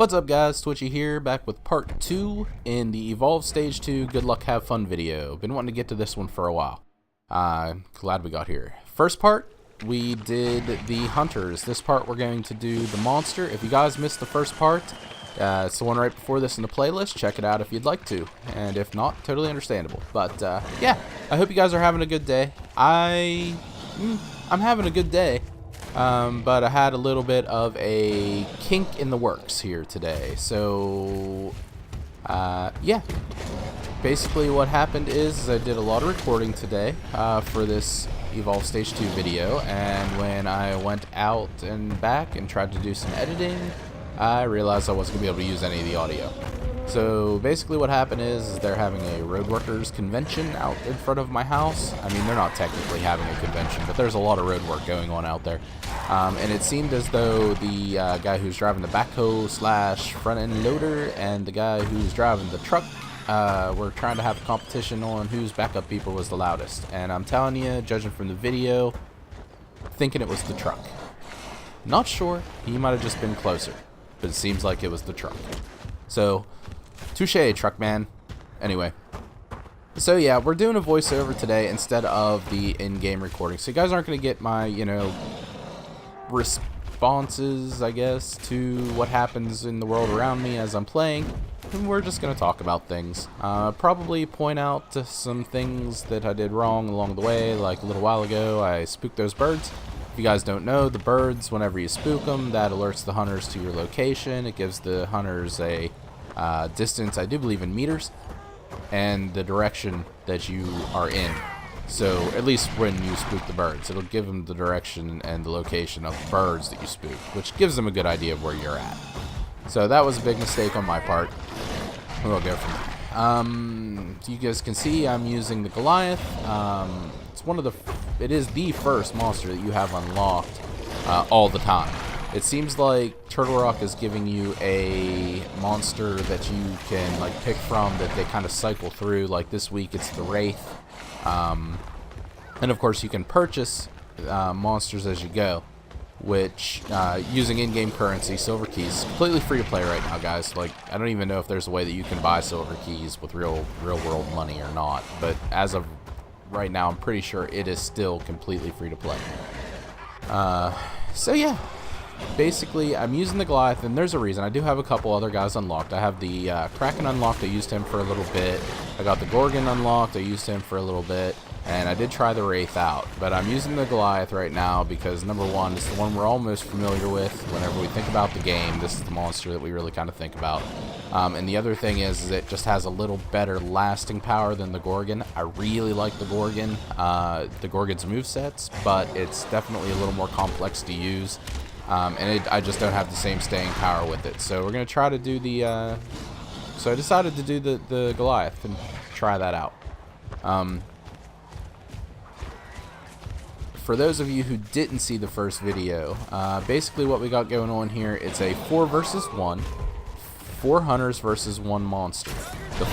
What's up guys, Twitchy here, back with part 2 in the Evolve Stage 2 Good Luck Have Fun video. Been wanting to get to this one for a while. Glad we got here. First part, we did the Hunters. This part we're going to do the Monster. If you guys missed the first part, it's the one right before this in the playlist. Check it out if you'd like to. And if not, totally understandable. But yeah, I hope you guys are having a good day. I'm having a good day. But I had a little bit of a kink in the works here today. So, yeah. Basically what happened is I did a lot of recording today for this Evolve Stage 2 video. And when I went out and back and tried to do some editing, I realized I wasn't going to be able to use any of the audio. So basically what happened is they're having a roadworkers convention out in front of my house. I mean, they're not technically having a convention, but there's a lot of road work going on out there. And it seemed as though the guy who's driving the backhoe slash front end loader and the guy who's driving the truck were trying to have a competition on whose backup beeper was the loudest. And I'm telling you, judging from the video, thinking it was the truck. Not sure, he might have just been closer, but it seems like it was the truck. So, touche, truck man. Anyway, so yeah, we're doing a voiceover today instead of the in-game recording. So you guys aren't going to get my, responses, I guess, to what happens in the world around me as I'm playing. And we're just going to talk about things. Probably point out some things that I did wrong along the way. Like a little while ago, I spooked those birds. If you guys don't know, the birds, whenever you spook them, that alerts the hunters to your location. It gives the hunters a distance, I do believe in meters, and the direction that you are in. So, at least when you spook the birds, it'll give them the direction and the location of the birds that you spook, which gives them a good idea of where you're at. So that was a big mistake on my part. We'll go from there. So you guys can see I'm using the Goliath. It is the first monster that you have unlocked all the time. It seems like Turtle Rock is giving you a monster that you can pick from that they kind of cycle through. Like this week it's the Wraith. And of course you can purchase monsters as you go, which using in-game currency, silver keys, completely free to play right now, guys. Like, I don't even know if there's a way that you can buy silver keys with real world money or not, but as of right now I'm pretty sure it is still completely free to play. So yeah, basically I'm using the Goliath, and there's a reason. I do have a couple other guys unlocked. I have the Kraken unlocked. I used him for a little bit. I got the Gorgon unlocked. I used him for a little bit. And I did try the Wraith out. But I'm using the Goliath right now because, number one, it's the one we're all most familiar with. Whenever we think about the game, this is the monster that we really kind of think about. And the other thing is it just has a little better lasting power than the Gorgon. I really like the Gorgon, the Gorgon's movesets, but it's definitely a little more complex to use. I just don't have the same staying power with it. So we're going to try to do the... So I decided to do the Goliath and try that out. For those of you who didn't see the first video, basically what we got going on here, it's a 4 versus 1. 4 hunters versus 1 monster. The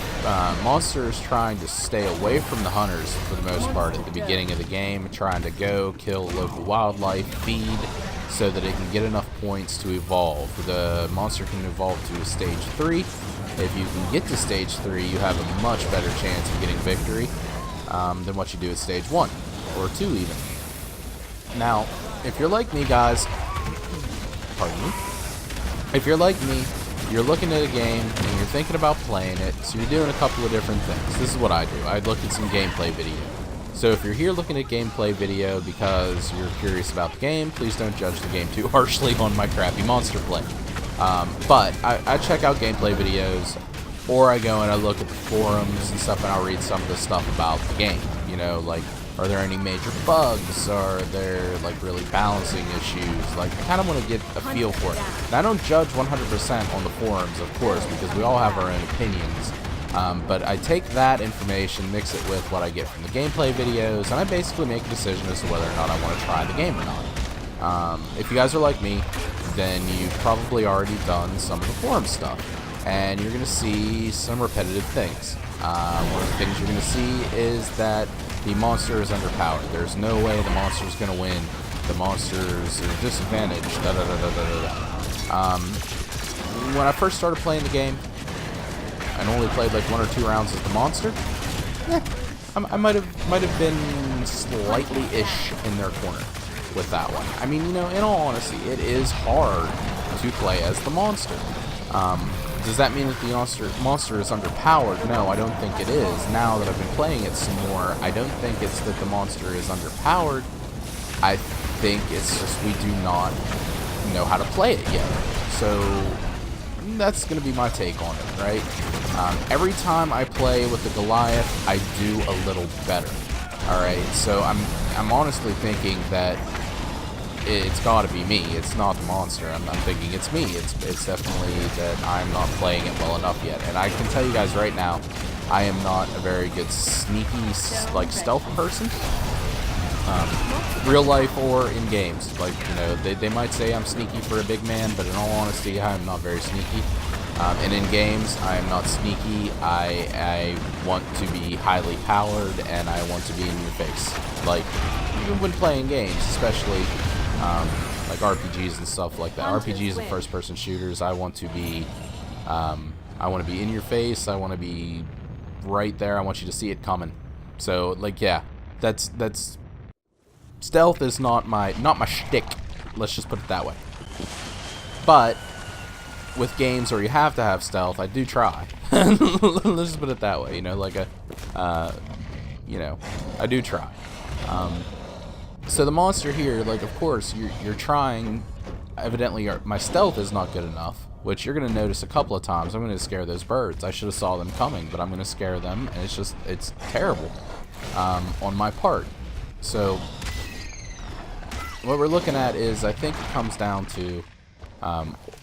monster is trying to stay away from the hunters for the most part at the beginning of the game, trying to go kill local wildlife, feed, so that it can get enough points to evolve. The monster can evolve to stage 3. If you can get to stage 3, you have a much better chance of getting victory than what you do at stage 1, or 2 even. Now, if you're like me, guys, pardon me, if you're like me, you're looking at a game and you're thinking about playing it, so you're doing a couple of different things. This is what I do. I look at some gameplay video. So if you're here looking at gameplay video because you're curious about the game, please don't judge the game too harshly on my crappy monster play. But I check out gameplay videos, or I go and I look at the forums and stuff, and I'll read some of the stuff about the game. Are there any major bugs? Are there really balancing issues? I kind of want to get a feel for it. And I don't judge 100% on the forums, of course, because we all have our own opinions. But I take that information, mix it with what I get from the gameplay videos, and I basically make a decision as to whether or not I want to try the game or not. If you guys are like me, then you've probably already done some of the forum stuff, and you're going to see some repetitive things. One of the things you're going to see is that the monster is underpowered. There's no way the monster is going to win. The monster's at a disadvantage. When I first started playing the game, and only played like 1 or 2 rounds as the monster, I might have been slightly-ish in their corner with that one. I mean, you know, in all honesty, it is hard to play as the monster. Does that mean that the monster is underpowered? No, I don't think it is. Now that I've been playing it some more, I don't think it's that the monster is underpowered. I think it's just we do not know how to play it yet. So that's going to be my take on it, right? Every time I play with the Goliath, I do a little better. Alright, so I'm honestly thinking that it's got to be me. It's not the monster. I'm thinking it's me. It's definitely that I'm not playing it well enough yet. And I can tell you guys right now, I am not a very good sneaky, like, stealth person. Real life or in games. Like, you know, they might say I'm sneaky for a big man, but in all honesty, I'm not very sneaky. And in games, I am not sneaky. I want to be highly powered, and I want to be in your face. Like, even when playing games, especially like RPGs and stuff like that. RPGs and first-person shooters, I want to be in your face. I want to be right there. I want you to see it coming. So, like, yeah, that's stealth is not my shtick. Let's just put it that way. But with games where you have to have stealth, I do try. Let's just put it that way. You know, like you know, I do try. So the monster here, like, of course, you're trying. Evidently, my stealth is not good enough, which you're going to notice a couple of times. I'm going to scare those birds. I should have saw them coming, but I'm going to scare them, and it's terrible on my part. So what we're looking at is, I think it comes down to,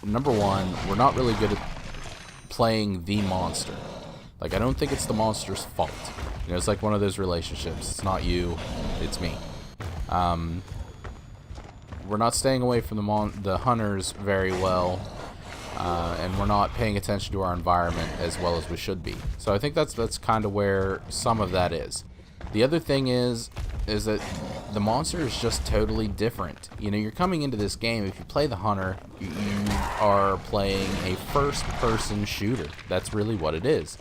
number one, we're not really good at playing the monster. Like, I don't think it's the monster's fault. You know, it's like one of those relationships. It's not you, it's me. We're not staying away from the hunters very well, and we're not paying attention to our environment as well as we should be. So I think that's kind of where some of that is. The other thing is that the monster is just totally different. You know, you're coming into this game, if you play the hunter, you are playing a first-person shooter. That's really what it is.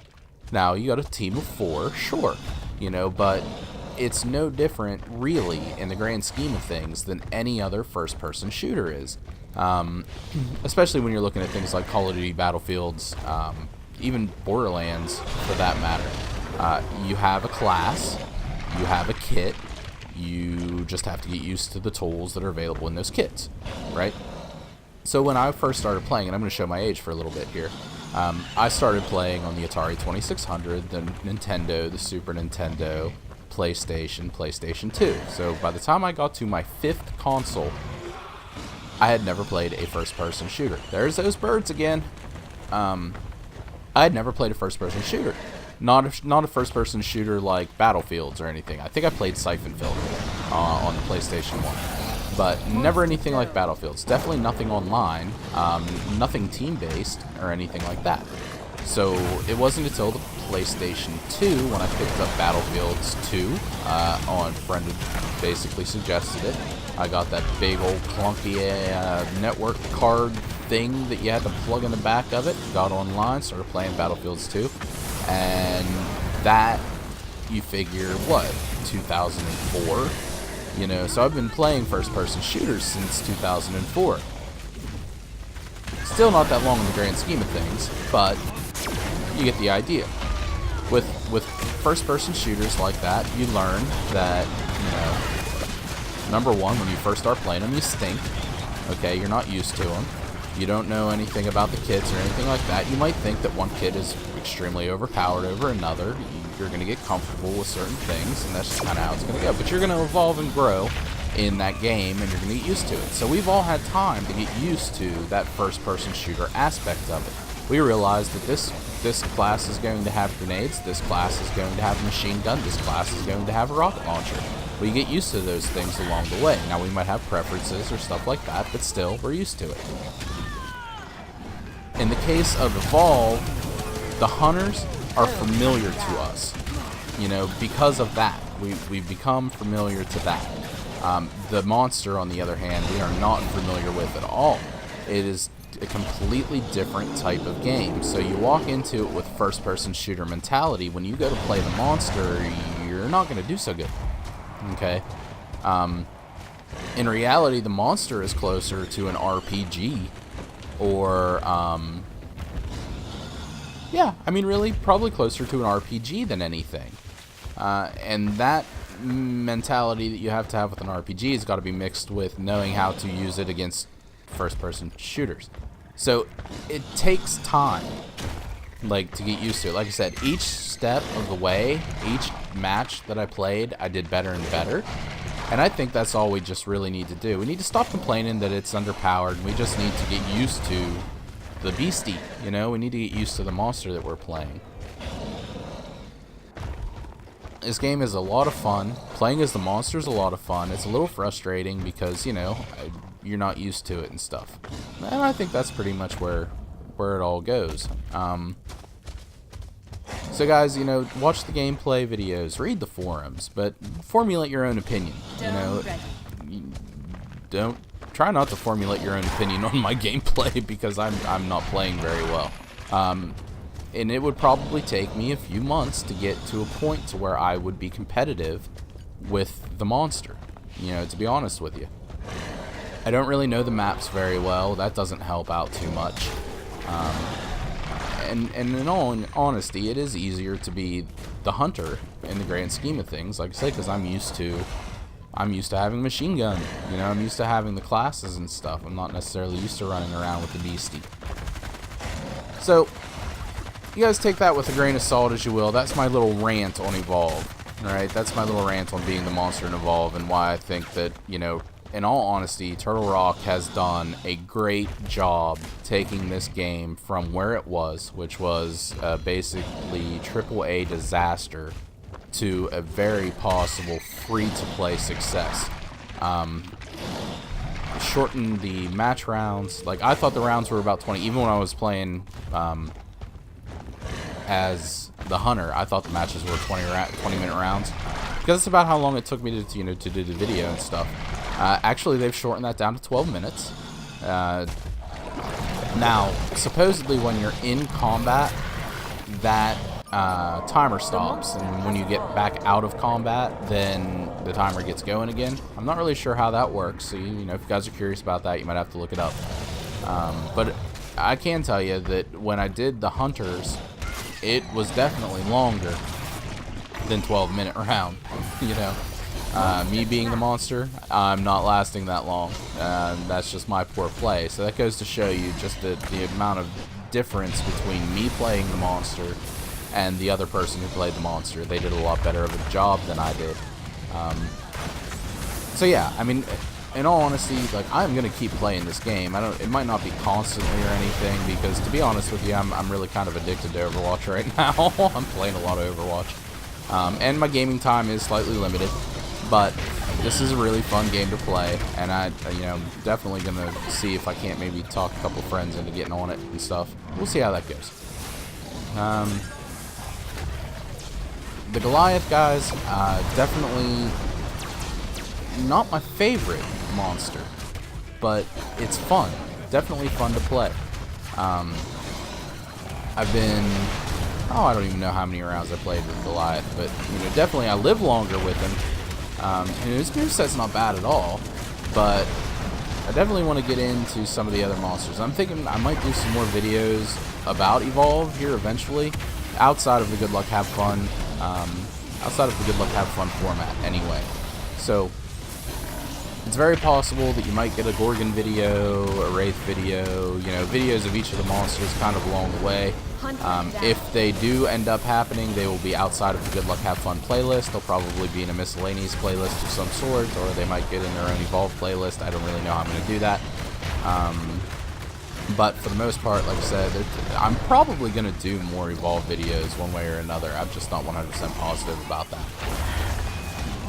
Now, you got a team of 4, sure, you know, but it's no different, really, in the grand scheme of things, than any other first-person shooter is. Especially when you're looking at things like Call of Duty, Battlefields, even Borderlands, for that matter. You have a class, you have a kit, you just have to get used to the tools that are available in those kits, right? So when I first started playing, and I'm going to show my age for a little bit here, I started playing on the Atari 2600, the Nintendo, the Super Nintendo, PlayStation 2. So by the time I got to my 5th console, I had never played a first-person shooter. There's those birds again. I had never played a first-person shooter. Not a first-person shooter like Battlefields or anything. I think I played Siphon Filter on the PlayStation 1. But never anything like Battlefields. Definitely nothing online. Nothing team-based or anything like that. So it wasn't until the PlayStation 2 when I picked up Battlefields 2 on friend basically suggested it. I got that big old clunky network card thing that you had to plug in the back of it. Got online, started playing Battlefields 2. And that, you figure, what, 2004? You know, so I've been playing first-person shooters since 2004. Still not that long in the grand scheme of things, but you get the idea. With first-person shooters like that, you learn that, you know, number one, when you first start playing them, you stink. Okay, you're not used to them. You don't know anything about the kits or anything like that. You might think that one kit is extremely overpowered over another. You're going to get comfortable with certain things, and that's just kind of how it's going to go. But you're going to evolve and grow in that game, and you're going to get used to it. So we've all had time to get used to that first-person shooter aspect of it. We realized that this class is going to have grenades, this class is going to have a machine gun, this class is going to have a rocket launcher. We get used to those things along the way. Now, we might have preferences or stuff like that, but still, we're used to it. In the case of Evolve, the hunters are familiar to us, you know, because of that. We've become familiar to that. The monster, on the other hand, we are not familiar with at all. It is a completely different type of game. So you walk into it with first-person shooter mentality. When you go to play the monster, you're not going to do so good. Okay? In reality, the monster is closer to an RPG, or, yeah, I mean, really, probably closer to an RPG than anything. And that mentality that you have to have with an RPG has got to be mixed with knowing how to use it against first-person shooters. So it takes time, like, to get used to it. Like I said, each step of the way, each match that I played, I did better and better. And I think that's all we just really need to do. We need to stop complaining that it's underpowered. We just need to get used to the beastie, you know? We need to get used to the monster that we're playing. This game is a lot of fun. Playing as the monster is a lot of fun. It's a little frustrating because, you know, you're not used to it and stuff. And I think that's pretty much where it all goes. So guys, you know, watch the gameplay videos, read the forums, but formulate your own opinion. You know, don't try not to formulate your own opinion on my gameplay because I'm not playing very well. And it would probably take me a few months to get to a point to where I would be competitive with the monster, you know, to be honest with you. I don't really know the maps very well. That doesn't help out too much. And in all honesty, it is easier to be the hunter in the grand scheme of things, like I say, because I'm used to having a machine gun. You know, I'm used to having the classes and stuff. I'm not necessarily used to running around with the beastie. So you guys take that with a grain of salt as you will. That's my little rant on Evolve. Alright, that's my little rant on being the monster in Evolve and why I think that, you know, in all honesty, Turtle Rock has done a great job taking this game from where it was, which was basically AAA disaster, to a very possible free-to-play success. Shorten the match rounds. Like, I thought the rounds were about 20, even when I was playing as the hunter. I thought the matches were 20-minute rounds, because it's about how long it took me to, you know, to do the video and stuff. Actually, they've shortened that down to 12 minutes. Now, supposedly when you're in combat, that timer stops, and when you get back out of combat, then the timer gets going again. I'm not really sure how that works, so, you know, if you guys are curious about that, you might have to look it up. But I can tell you that when I did the hunters, it was definitely longer than 12-minute round, you know. Me being the monster, I'm not lasting that long. That's just my poor play. So that goes to show you just the amount of difference between me playing the monster and the other person who played the monster. They did a lot better of a job than I did. So yeah, I mean, in all honesty, like, I'm gonna keep playing this game. It might not be constantly or anything, because to be honest with you, I'm really kind of addicted to Overwatch right now. I'm playing a lot of Overwatch, and my gaming time is slightly limited. But this is a really fun game to play, and you know, definitely gonna see if I can't maybe talk a couple friends into getting on it and stuff. We'll see how that goes. The Goliath, guys, definitely not my favorite monster, but it's fun. Definitely fun to play. I've been, I don't even know how many rounds I played with Goliath, but, you know, definitely I live longer with him. And his moveset's not bad at all, but I definitely want to get into some of the other monsters. I'm thinking I might do some more videos about Evolve here eventually, outside of the Good Luck Have Fun, format anyway. So it's very possible that you might get a Gorgon video, a Wraith video, you know, videos of each of the monsters kind of along the way. If they do end up happening, they will be outside of the Good Luck Have Fun playlist. They'll probably be in a miscellaneous playlist of some sort, or they might get in their own Evolve playlist. I don't really know how I'm going to do that. But for the most part, like I said, I'm probably going to do more Evolve videos one way or another. I'm just not 100% positive about that.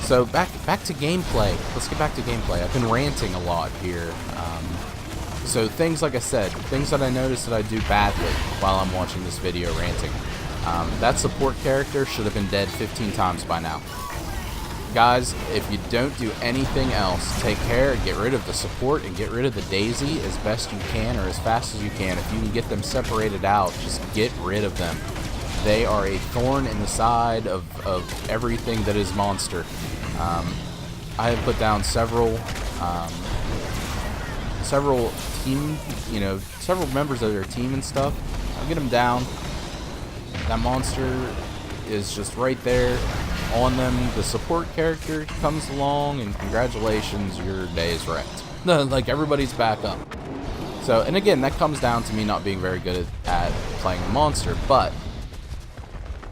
So back to gameplay. Let's get back to gameplay. I've been ranting a lot here. So things, like I said, things that I noticed that I do badly while I'm watching this video ranting. That support character should have been dead 15 times by now. Guys, if you don't do anything else, take care, get rid of the support, and get rid of the Daisy as best you can or as fast as you can. If you can get them separated out, just get rid of them. They are a thorn in the side of everything that is monster. I have put down several team, several members of their team and stuff. I'll get them down. That monster is just right there on them. The support character comes along, and congratulations, your day is wrecked. Like, everybody's back up. So, and again, that comes down to me not being very good at playing the monster, but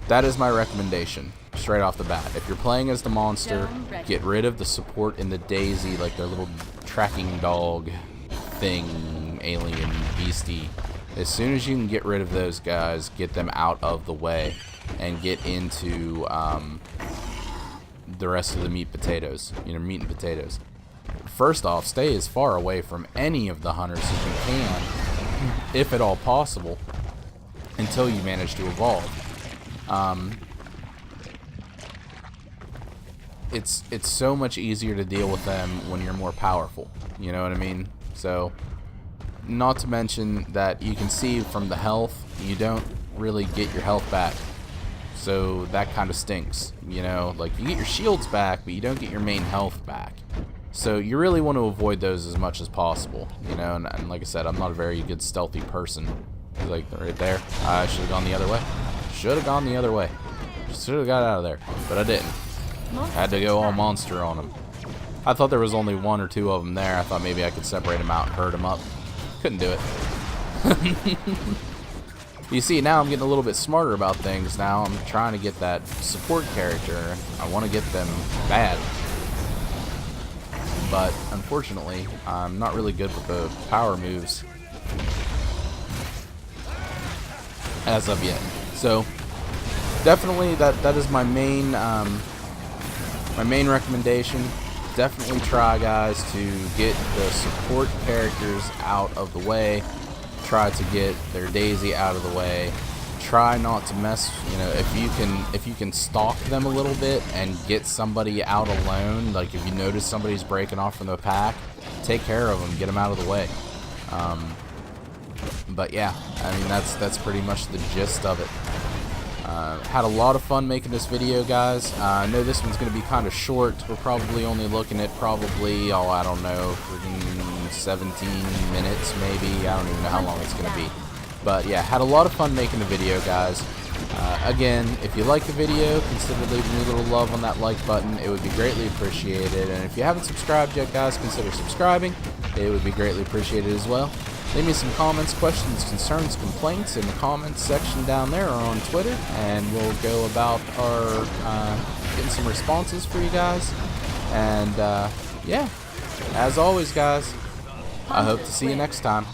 that is my recommendation straight off the bat. If you're playing as the monster, get rid of the support in the Daisy, like their little tracking dog thing, alien beastie. As soon as you can get rid of those guys, get them out of the way and get into the rest of the meat and potatoes. First off, stay as far away from any of the hunters as you can, if at all possible, until you manage to evolve. It's so much easier to deal with them when you're more powerful. You know what I mean? So, not to mention that you can see from the health, you don't really get your health back. So that kind of stinks. Like, you get your shields back, but you don't get your main health back. So you really want to avoid those as much as possible. And like I said, I'm not a very good stealthy person. Like, right there, I should have gone the other way. Should have gone the other way. Should have got out of there, but I didn't. Had to go all monster on them. I thought there was only one or two of them there. I thought maybe I could separate them out and herd them up. Couldn't do it. You see, now I'm getting a little bit smarter about things. Now I'm trying to get that support character. I want to get them bad. But unfortunately, I'm not really good with the power moves as of yet. So definitely that is my main recommendation. Definitely try, guys, to get the support characters out of the way. Try to get their Daisy out of the way. Try not to mess, if you can stalk them a little bit and get somebody out alone, like if you notice somebody's breaking off from the pack, take care of them, get them out of the way. But yeah, I mean, that's pretty much the gist of it. Had a lot of fun making this video, guys. I know this one's going to be kind of short. We're probably only looking at I don't know, freaking 17 minutes maybe. I don't even know how long it's going to be. But yeah, had a lot of fun making the video, guys. Again, if you like the video, consider leaving me a little love on that like button. It would be greatly appreciated. And if you haven't subscribed yet, guys, consider subscribing. It would be greatly appreciated as well. Leave me some comments, questions, concerns, complaints in the comments section down there or on Twitter, and we'll go about our getting some responses for you guys. And yeah, as always, guys, I hope to see you next time.